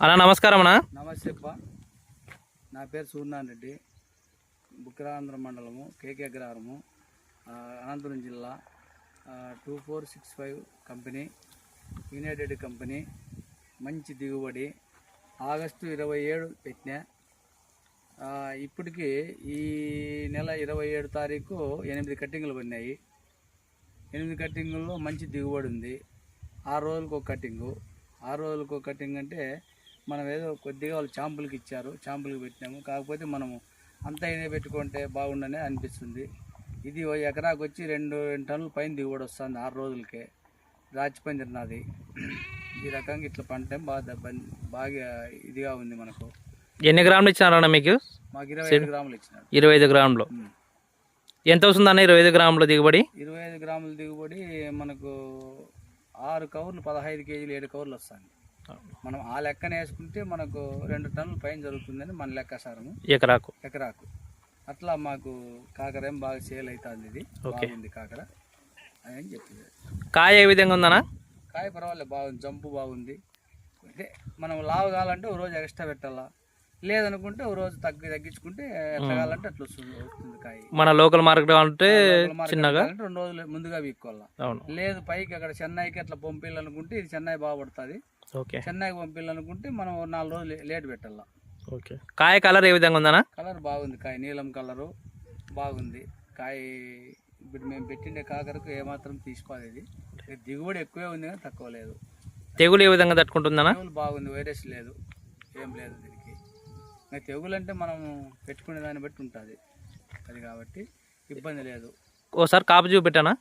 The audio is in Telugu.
అన్నా నమస్కారం అన్నా. నమస్తే అప్ప. నా పేరు సూర్యనారాయణ రెడ్డి, బుక్రాంధ్ర మండలము, కేకే అగ్రహారము, అనంతపురం జిల్లా. 2465 కంపెనీ, యునైటెడ్ కంపెనీ. మంచి దిగుబడి. ఆగస్టు 27 పెట్టినా. ఇప్పటికి ఈ నెల 27 తారీఖు 8 కట్టింగులు పడినాయి. 8 కట్టింగుల్లో మంచి దిగుబడి ఉంది. 6 రోజులకు ఒక కట్టింగు. 6 రోజులకు ఒక కట్టింగ్ అంటే మనం ఏదో కొద్దిగా వాళ్ళు చాంపుల్కి ఇచ్చారు, చాంపుల్కి పెట్టినాము. కాకపోతే మనము అంతా ఇదే పెట్టుకుంటే బాగుండనే అనిపిస్తుంది. ఇది ఎకరాకు వచ్చి 2 టన్నుల పైన దిగుబడి వస్తుంది 6 రోజులకే. రాచిపందిరి నాది. ఈ రకంగా ఇట్లా పంట బాగా ఇదిగా ఉంది. మనకు ఎన్ని గ్రాములు ఇచ్చినారన్న మీకు? మాకు 25 గ్రాములు ఇచ్చినారు. 25 గ్రాములు. ఎంత వస్తుంది అన్న 25 గ్రాముల దిగుబడి? 25 గ్రాముల దిగుబడి మనకు 6 కవర్లు 15 కేజీలు 7 కవర్లు వస్తుంది. మనం ఆ లెక్కన వేసుకుంటే మనకు 2 టన్నుల పైన జరుగుతుందని మన లెక్కసారము ఎకరాకు. అట్లా మాకు కాకర ఏం బాగా సేల్ అవుతుంది. ఇది బాగుంది కాకర అని చెప్తుంది. కాయ ఏ విధంగా ఉందన్నా? కాయ పర్వాలేదు, బాగుంది. జంపు బాగుంది. అంటే మనం లావు కావాలంటే ఒక రోజు ఎక్స్ట్రా పెట్టాలా, లేదనుకుంటే ఒక రోజు తగ్గించుకుంటే ఎట్లా కావాలంటే అట్లా వస్తుంది కాయ. మన లోకల్ మార్కెట్ కావాలంటే చిన్నగా 2 రోజులు ముందుగా వీక్కోవాలా. లేదు పైకి అక్కడ చెన్నైకి అట్లా పంపించాలనుకుంటే ఇది చెన్నై బాగుపడుతుంది. చెన్నైకి పంపించాలనుకుంటే మనం 4 రోజులు లేట్ పెట్టాల. కాయ కలర్ ఏ విధంగా ఉందన్నా? కలర్ బాగుంది. కాయ నీలం కలరు బాగుంది. కాయ ఇప్పుడు మేము పెట్టిండే కాకరకు ఏమాత్రం తీసుకోలేదు. ఇది దిగుబడి ఎక్కువే ఉంది కానీ తక్కువ లేదు. తెగులు ఏ విధంగా తట్టుకుంటుందన్నా? తెగులు బాగుంది. వైరస్ లేదు, ఏం లేదు దీనికి. తెగులు అంటే మనం పెట్టుకునే దాన్ని బట్టి ఉంటుంది అది, కాబట్టి ఇబ్బంది లేదు. ఓసారి కాపు చూపెట్టానా?